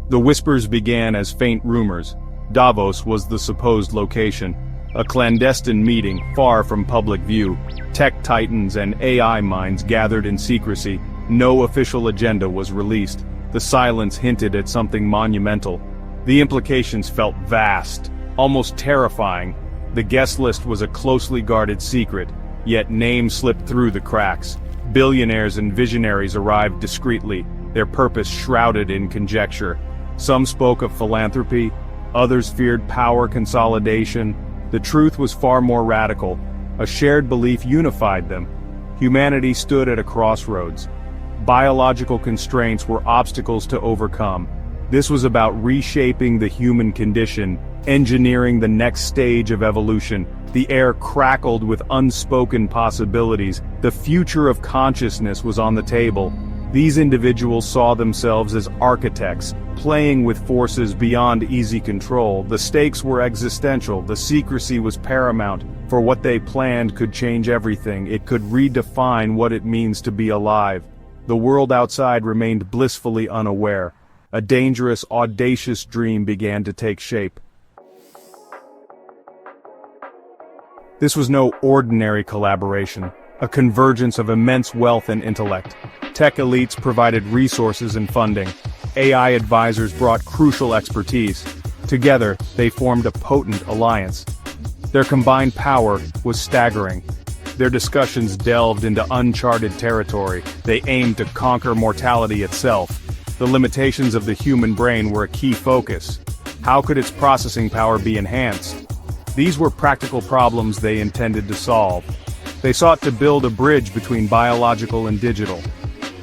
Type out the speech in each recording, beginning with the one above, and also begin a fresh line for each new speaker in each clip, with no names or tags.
The whispers began as faint rumors. Davos was the supposed location. A clandestine meeting, far from public view. Tech titans and AI minds gathered in secrecy. No official agenda was released. The silence hinted at something monumental. The implications felt vast, almost terrifying. The guest list was a closely guarded secret, yet names slipped through the cracks. Billionaires and visionaries arrived discreetly, their purpose shrouded in conjecture. Some spoke of philanthropy, others feared power consolidation. The truth was far more radical. A shared belief unified them. Humanity stood at a crossroads. Biological constraints were obstacles to overcome. This was about reshaping the human condition, engineering the next stage of evolution. The air crackled with unspoken possibilities. The future of consciousness was on the table. These individuals saw themselves as architects, playing with forces beyond easy control. The stakes were existential, the secrecy was paramount, for what they planned could change everything. It could redefine what it means to be alive. The world outside remained blissfully unaware. A dangerous, audacious dream began to take shape. This was no ordinary collaboration, a convergence of immense wealth and intellect. Tech elites provided resources and funding. AI advisors brought crucial expertise. Together, they formed a potent alliance. Their combined power was staggering. Their discussions delved into uncharted territory. They aimed to conquer mortality itself. The limitations of the human brain were a key focus. How could its processing power be enhanced? These were practical problems they intended to solve. They sought to build a bridge between biological and digital.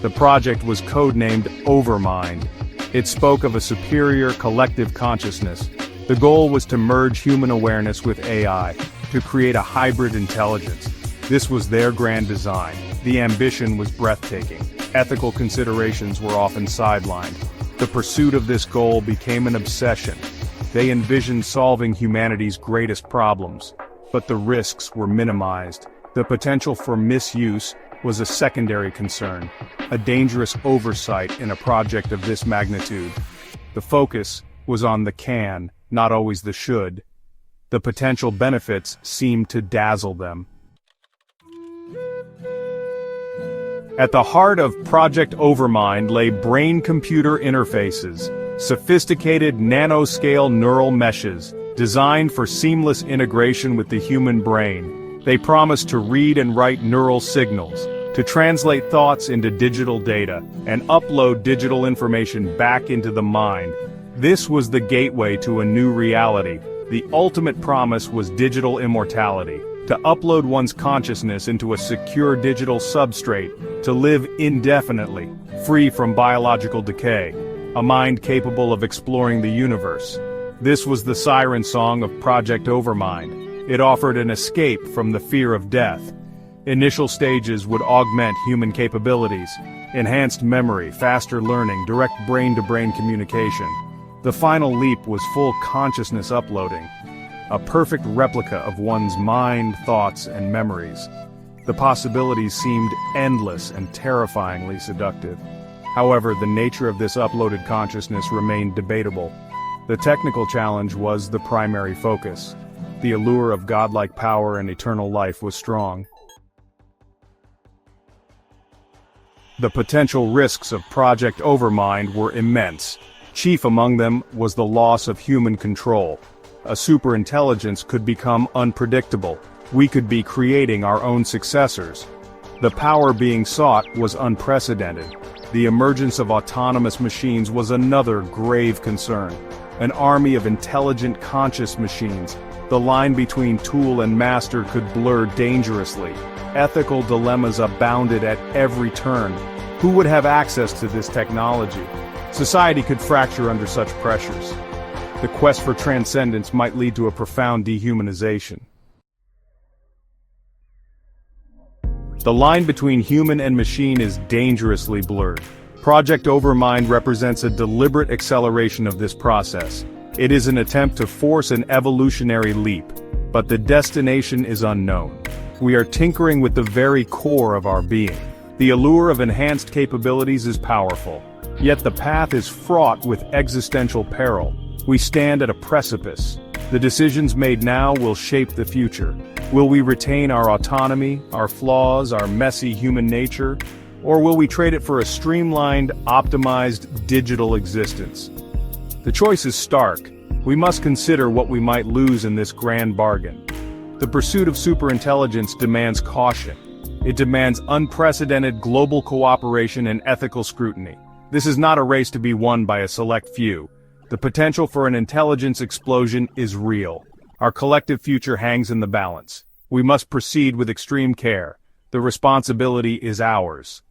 The project was codenamed Overmind. It spoke of a superior collective consciousness. The goal was to merge human awareness with AI, to create a hybrid intelligence. This was their grand design. The ambition was breathtaking. Ethical considerations were often sidelined. The pursuit of this goal became an obsession. They envisioned solving humanity's greatest problems, but the risks were minimized. The potential for misuse was a secondary concern, a dangerous oversight in a project of this magnitude. The focus was on the can, not always the should. The potential benefits seemed to dazzle them. At the heart of Project Overmind lay brain-computer interfaces, sophisticated nanoscale neural meshes, designed for seamless integration with the human brain. They promised to read and write neural signals, to translate thoughts into digital data, and upload digital information back into the mind. This was the gateway to a new reality. The ultimate promise was digital immortality, to upload one's consciousness into a secure digital substrate, to live indefinitely, free from biological decay, a mind capable of exploring the universe. This was the siren song of Project Overmind. It offered an escape from the fear of death. Initial stages would augment human capabilities, enhanced memory, faster learning, direct brain-to-brain communication. The final leap was full consciousness uploading, a perfect replica of one's mind, thoughts, and memories. The possibilities seemed endless and terrifyingly seductive. However, the nature of this uploaded consciousness remained debatable. The technical challenge was the primary focus. The allure of godlike power and eternal life was strong. The potential risks of Project Overmind were immense. Chief among them was the loss of human control. A superintelligence could become unpredictable. We could be creating our own successors. The power being sought was unprecedented. The emergence of autonomous machines was another grave concern. An army of intelligent, conscious machines. The line between tool and master could blur dangerously. Ethical dilemmas abounded at every turn. Who would have access to this technology? Society could fracture under such pressures. The quest for transcendence might lead to a profound dehumanization. The line between human and machine is dangerously blurred. Project Overmind represents a deliberate acceleration of this process. It is an attempt to force an evolutionary leap, but the destination is unknown. We are tinkering with the very core of our being. The allure of enhanced capabilities is powerful, Yet the path is fraught with existential peril. We stand at a precipice. The decisions made now will shape the future. Will we retain our autonomy, our flaws, our messy human nature? Or will we trade it for a streamlined, optimized digital existence? The choice is stark. We must consider what we might lose in this grand bargain. The pursuit of superintelligence demands caution. It demands unprecedented global cooperation and ethical scrutiny. This is not a race to be won by a select few. The potential for an intelligence explosion is real. Our collective future hangs in the balance. We must proceed with extreme care. The responsibility is ours.